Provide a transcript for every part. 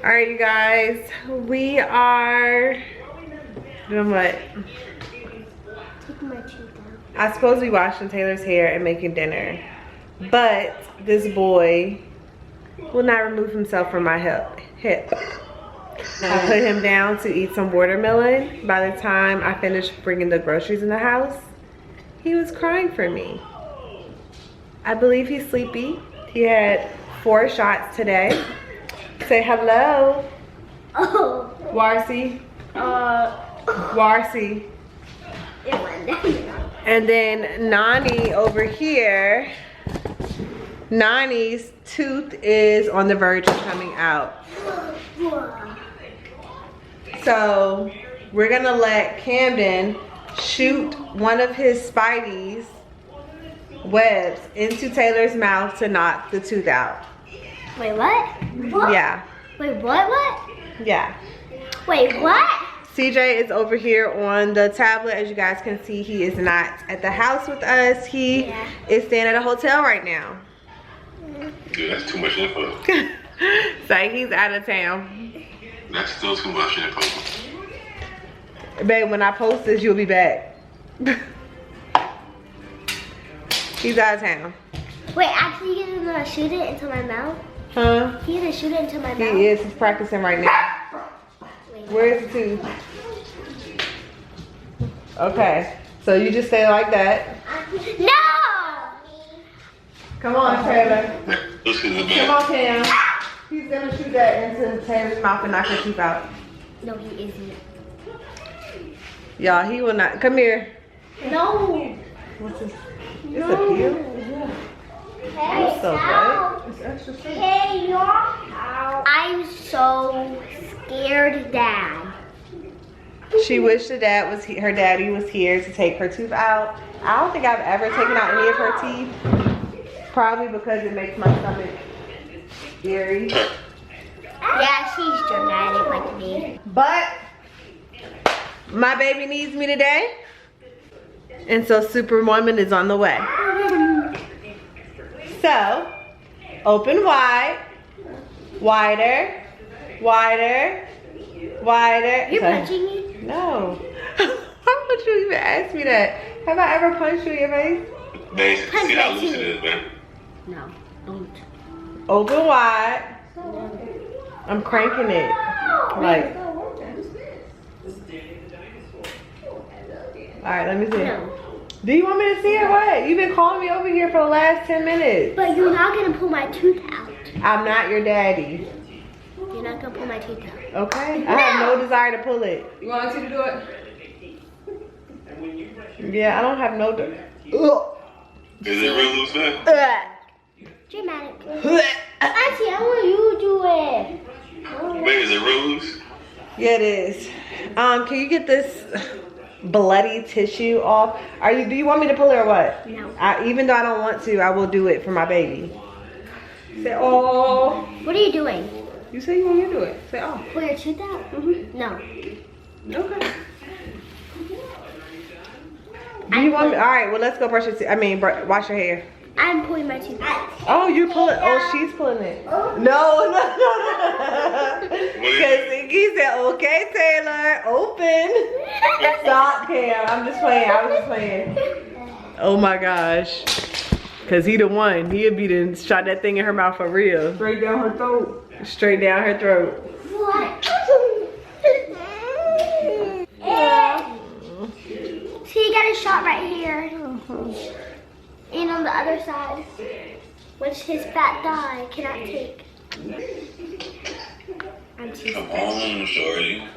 All right, you guys, we are doing what? Taking my teeth out. I was supposed to be washing Taylor's hair and making dinner, but this boy will not remove himself from my hip. I put him down to eat some watermelon. By the time I finished bringing the groceries in the house, he was crying for me. I believe he's sleepy. He had 4 shots today. Say hello. Oh. Warsi. Warsi. It went down. And then Nani over here. Nani's tooth is on the verge of coming out. So we're gonna let Camden shoot one of his Spidey's webs into Taylor's mouth to knock the tooth out. Wait, what? What? Yeah. Wait, what? Yeah. Wait, what? CJ is over here on the tablet. As you guys can see, he is not at the house with us. He is staying at a hotel right now. Dude, that's too much info. So he's out of town. That's still too much info. Babe, when I post this, you'll be back. He's out of town. Wait, actually, you're gonna shoot it into my mouth? Huh? He's gonna shoot it into my mouth? He is. He's practicing right now. Wait. Where's the tooth? Okay. So you just stay like that. No! Come on, Taylor. Listen to the Come man. on, Cam. He's gonna shoot that into Taylor's mouth and knock her teeth out. No, he isn't. Y'all, he will not. Come here. No! What's this? It's a peel? Hey, So ow. good. It's extra sweet. Hey, you're ow. I'm so scared, Dad. She wished her daddy was here to take her tooth out. I don't think I've ever taken out any of her teeth. Probably because it makes my stomach eerie. Yeah, she's dramatic like me. But my baby needs me today. And so Superwoman is on the way. So, open wide. Wider. Wider. Wider. You're punching me? No. Why would you even ask me that? Have I ever punched you in your face? Man, see how loose it is, man. No, don't. Open wide. I'm cranking it. Like. Alright, let me see. No. Do you want me to see or what? You've been calling me over here for the last 10 minutes. But you're not gonna pull my tooth out. I'm not your daddy. You're not gonna pull my tooth out. Okay? I have no desire to pull it. You want Auntie to do it? Yeah, I don't have no desire. Is it real loose, man? Dramatic. Auntie, I want you to do it. Man, is it real loose? Yeah, it is. Can you get this bloody tissue off? Do you want me to pull it or what? No. Even though I don't want to, I will do it for my baby. Say, oh. What are you doing? You say you want me to do it. Say, oh. Pull your tooth out? No. Okay. Do you want me? All right, well, let's go brush your teeth. Wash your hair. I'm pulling my tooth out. Oh, you pull it. Oh, she's pulling it. No. Because he said, okay, Taylor, open. Stop, Cam. I'm just playing. I was just playing. Oh my gosh. Because he the one. He'd be done shot that thing in her mouth for real. Straight down her throat. Straight down her throat. What? See, you got a shot right here. And on the other side, which his fat thigh cannot take. I'm too Come on, shorty.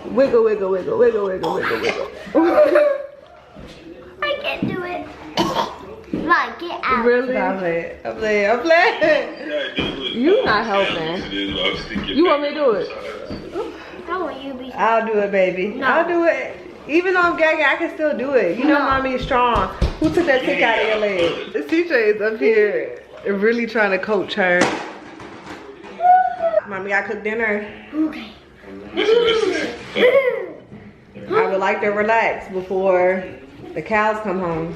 Wiggle, wiggle, wiggle, wiggle, wiggle, wiggle, wiggle. I can't do it. Come on, get out. Really? I'm playing. You not helping. You want me to do it? How will you be? I'll do it, baby. No. I'll do it. Even though I'm gagging, I can still do it. You know, No. Mommy is strong. Who took that tick out of your leg? CJ is up here really trying to coach her. Mommy, I cooked dinner. Okay. I would like to relax before the cows come home.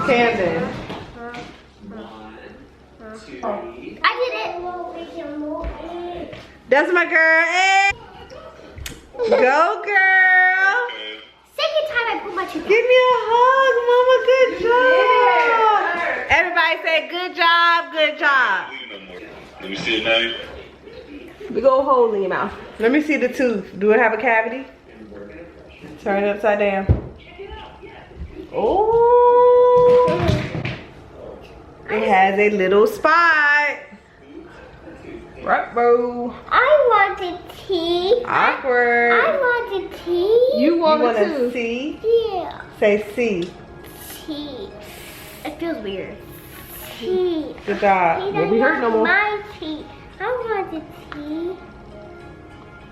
Camden, I did it. That's my girl. Hey. Go, girl. Second time I put my tooth. Give me a hug, mama. Good job. Everybody say good job, good job. Let me see it now. Big old hole in your mouth. Let me see the tooth. Do it have a cavity? Turn it upside down. Oh. It has a little spot. Right, bro. I wanted tea. Awkward. I wanted tea. You want want it to too. see? Yeah. Say C. Tea. It feels weird. Tea. Good job. Tea Won't be hurt no more. My tea. I wanted tea.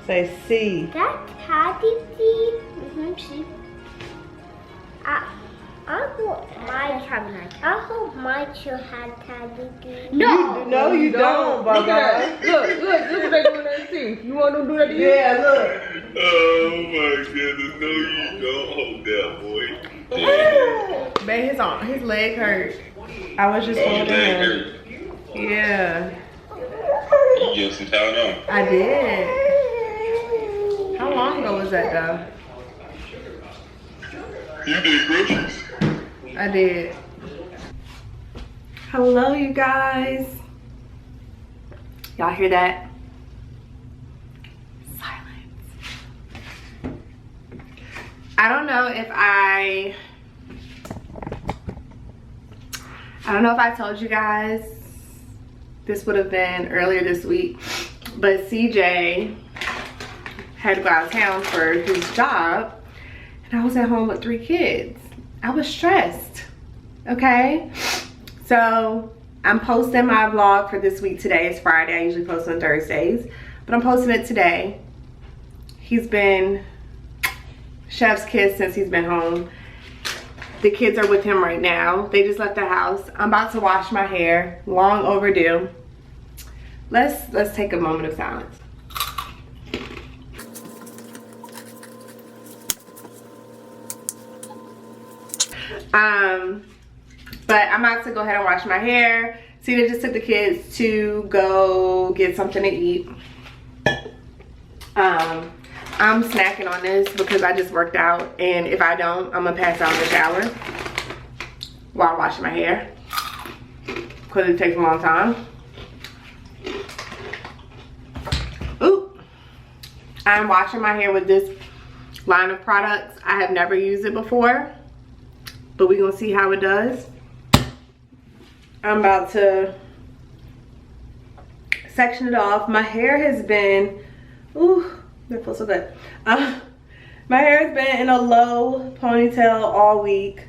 Say C. That's Taddy tea. See. I hope my child had Taddy tea. No, you don't, Look Bubba. at that. Look what they doing there too. You want them to do that to you? Yeah, look. Oh my goodness, no you don't. Hold that, boy. Yeah. Babe, his leg hurt. I was just Oh, your holding leg him. hurt. Yeah, You give him some Tylenol. I did. How long ago was that though? You did groceries. I did. Hello, you guys. Y'all hear that? Silence. I don't know if I told you guys. This would have been earlier this week, but CJ had to go out of town for his job, and I was at home with 3 kids. I was stressed, okay? So I'm posting my vlog for this week. Today is Friday. I usually post on Thursdays, but I'm posting it today. He's been chef's kiss since he's been home. The kids are with him right now. They just left the house. I'm about to wash my hair. Long overdue. Let's take a moment of silence. But I'm about to go ahead and wash my hair. Cedar just took the kids to go get something to eat. I'm snacking on this because I just worked out, and if I don't, I'm gonna pass out in the shower while washing my hair because it takes a long time. Ooh, I'm washing my hair with this line of products. I have never used it before, but we're gonna see how it does. I'm about to section it off. My hair has been, ooh, that feels so good. My hair has been in a low ponytail all week.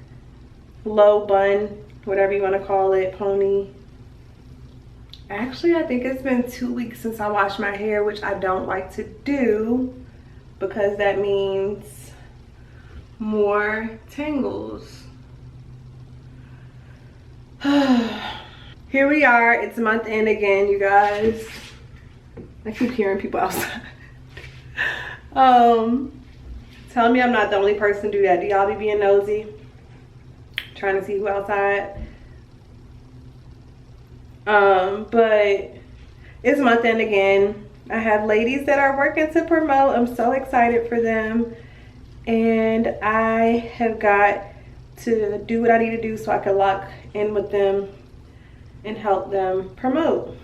Low bun, whatever you want to call it, pony. Actually, I think it's been 2 weeks since I washed my hair, which I don't like to do because that means more tangles. Here we are. It's month end again, you guys. I keep hearing people outside. Tell me I'm not the only person to do that. Do y'all be being nosy? Trying to see who outside? But it's month end again. I have ladies that are working to promote. I'm so excited for them. And I have got to do what I need to do so I can lock in with them and help them promote.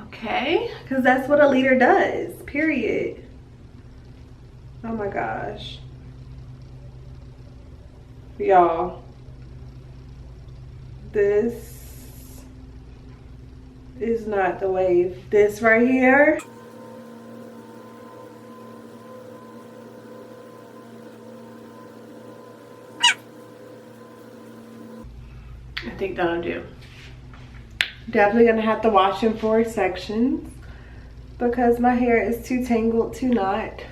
Okay, because that's what a leader does, period. Oh my gosh. Y'all, this is not the wave. This right here, I think that'll do. Definitely gonna have to wash in 4 sections because my hair is too tangled to not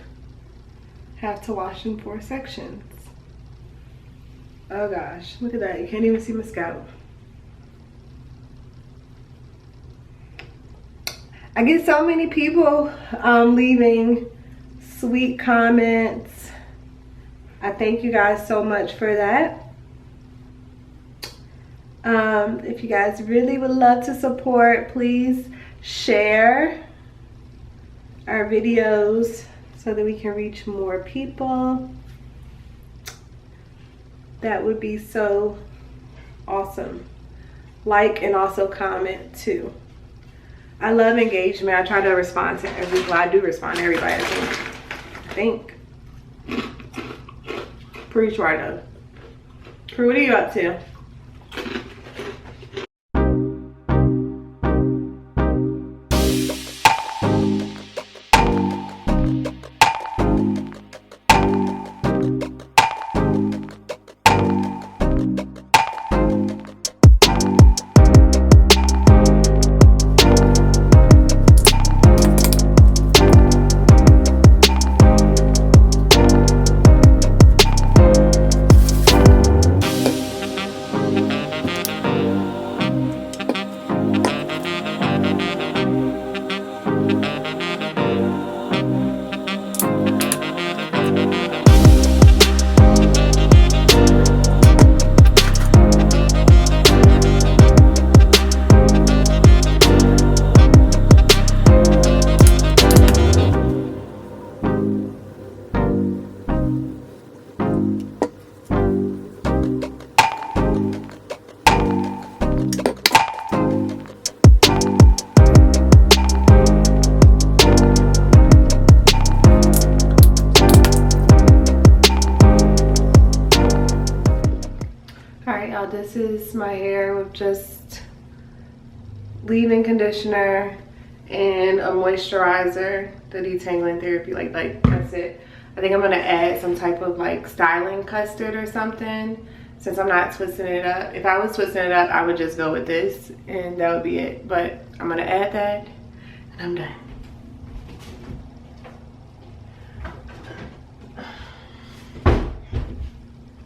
have to wash in 4 sections. Oh gosh, look at that. You can't even see my scalp. I get so many people leaving sweet comments. I thank you guys so much for that. If you guys really would love to support, please share our videos so that we can reach more people. That would be so awesome. Like and also comment too. I love engagement. I try to respond to everyone. I do respond to everybody, I think. Preach right now. Prue, what are you up to? This is my hair with just leave-in conditioner and a moisturizer, the detangling therapy, like that's it. I think I'm gonna add some type of like styling custard or something since I'm not twisting it up. If I was twisting it up, I would just go with this and that would be it. But I'm gonna add that and I'm done.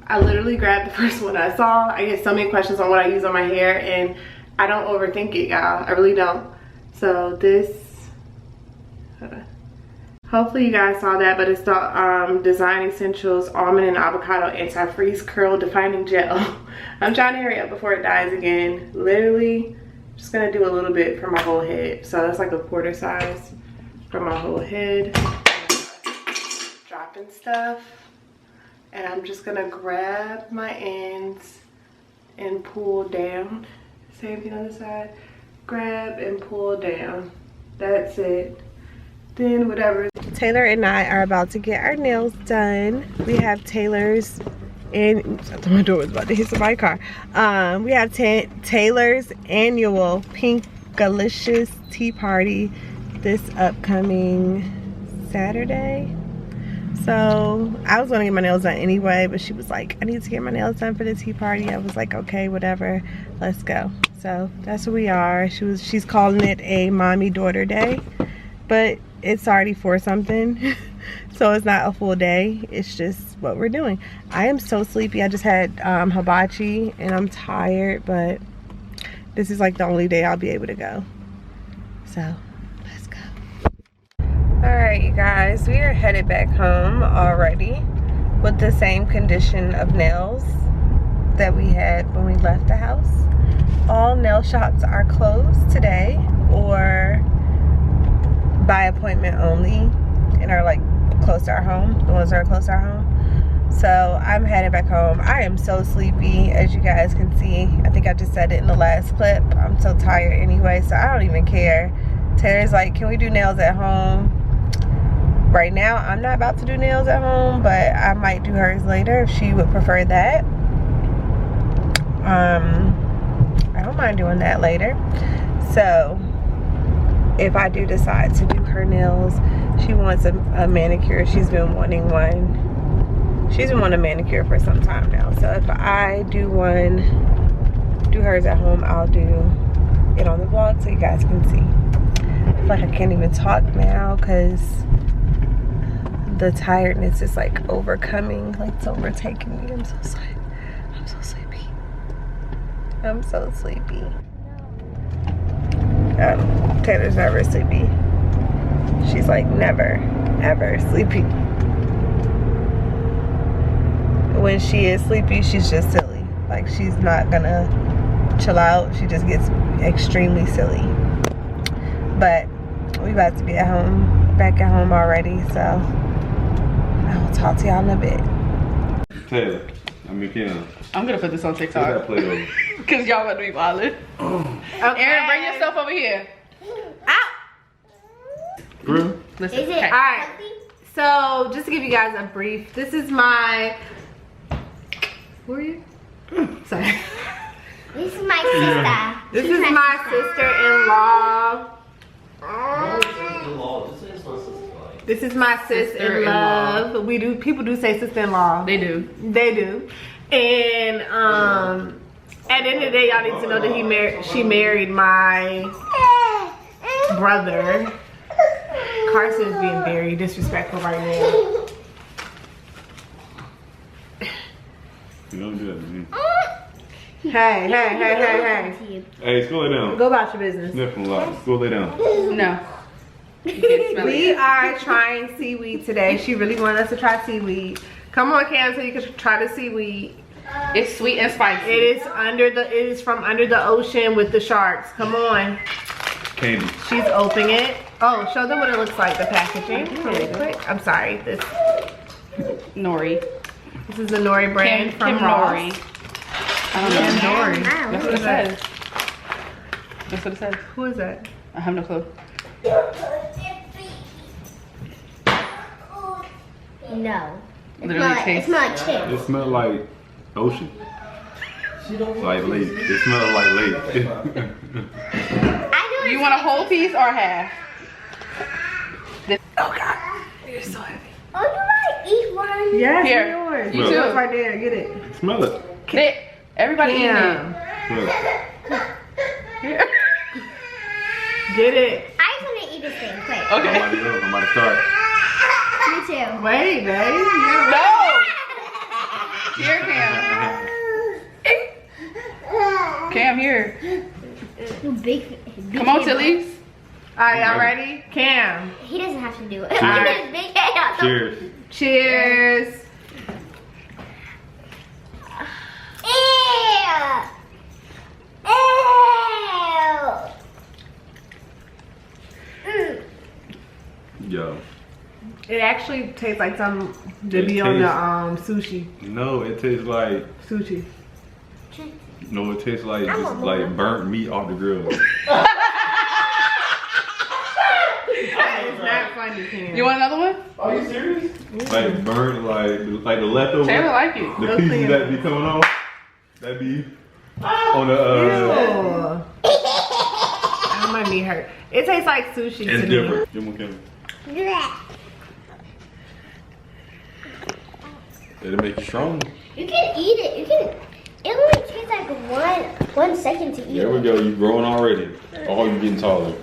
I literally grabbed the first one I saw. I get so many questions on what I use on my hair and I don't overthink it, y'all. I really don't. So this, hopefully you guys saw that, but it's the Design Essentials Almond and Avocado Anti-Freeze Curl Defining Gel. I'm trying to hurry up before it dies again. Literally, just gonna do a little bit for my whole head. So that's like a quarter size for my whole head. Dropping stuff. And I'm just gonna grab my ends and pull down. Same thing on the side. Grab and pull down. That's it. Then whatever. Taylor and I are about to get our nails done. We have Taylor's and I thought my door was about to hit somebody's car. We have Taylor's annual PINKteeROSE tea party this upcoming Saturday. So I was gonna get my nails done anyway, but she was like, I need to get my nails done for the tea party. I was like, okay, whatever, let's go. So that's where we are. She's calling it a mommy daughter day, but it's already 4 something. So it's not a full day, it's just what we're doing. I am so sleepy. I just had hibachi and I'm tired, but this is like the only day I'll be able to go. So let's go. Alright, you guys, we are headed back home already with the same condition of nails that we had when we left the house. All nail shops are closed today or by appointment only and are like close to our home, the ones that are close to our home. So I'm headed back home. I am so sleepy, as you guys can see. I think I just said it in the last clip. I'm so tired anyway, so I don't even care. Taylor's like, can we do nails at home? Right now, I'm not about to do nails at home, but I might do hers later if she would prefer that. I don't mind doing that later. So, if I do decide to do her nails, she wants a manicure. She's been wanting one. She's been wanting a manicure for some time now. So, if I do hers at home, I'll do it on the vlog so you guys can see. I feel like I can't even talk now because the tiredness is like overcoming, like it's overtaking me. I'm so sleepy. I'm so sleepy. I'm so sleepy. Taylor's never sleepy. She's like never, ever sleepy. When she is sleepy, she's just silly. Like she's not gonna chill out. She just gets extremely silly. But we about to be at home, back at home already, so I'll talk to y'all in a bit. Taylor, Kim. I'm gonna put this on Where's that TikTok. plate over? Cause y'all about to be wildin'. Okay. Aaron, bring yourself over here. Girl? Listen. Is it okay. Alright. healthy? So just to give you guys a brief, this is my, who are you? Sorry. This is my sister. This is my sister-in-law. This is my sister-in-law. People do say sister-in-law. They do. They do. And at the end of the day, y'all need to know that she married my brother. Carson is being very disrespectful right now. You don't do that to me. Hey. Hey, go lay down. Go about your business. Sniffing a lot. Go lay down. No. You can't smell We it. are trying seaweed today. She really wanted us to try seaweed. Come on, Cam, so you can try the seaweed. It's sweet and spicy. It is from under the ocean with the sharks. Come on. Candy. She's opening it. Oh, show them what it looks like, the packaging, really quick. I'm sorry. This Nori. is the Nori brand from Ross. Nori. I don't know. Nori. That's what it says. That's what it says. Who is that? I have no clue. No. Literally It tastes. smells like chips. It smells like ocean. Like lake. It smells like lake. I know You want a whole piece or half? Oh God, you're so heavy. Oh, you want to eat one? Yes, Here. yours. You It's too. right there. Get it. Smell it. Everybody eating Yeah. Smell it. it. Get it. I just want to eat this thing quick. I'm Okay. about to go. I'm about to start. Me too. Wait, babe. You gotta No! Here, Cam. Cam, here. You big. Come on, Tillies. All right, y'all ready? Cam. He doesn't have to do it. Cheers. His big head. Cheers. Cheers. Ew. Ew. Yo. It actually tastes like something to It be on the tastes- sushi. No, it tastes like. Sushi. No, it tastes like I just want like more. burnt meat off the grill. That is not funny, Cam. You want another one? Are you serious? Like burnt, like the leftover. Taylor like it. The Go pieces clean that it. be coming off. That be on the. Ew. That might be hurt. It tastes like sushi It's to different. Give me one. It'll make you strong. You can eat it. You can. It only takes like 1 second to eat. There we go. You growing already. Oh, you getting taller.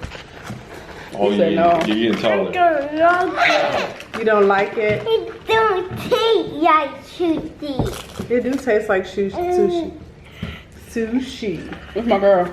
Oh, You said no. you're getting taller. Don't like it. You don't like it? It don't taste like sushi. It do taste like sushi. Sushi. Where's my girl?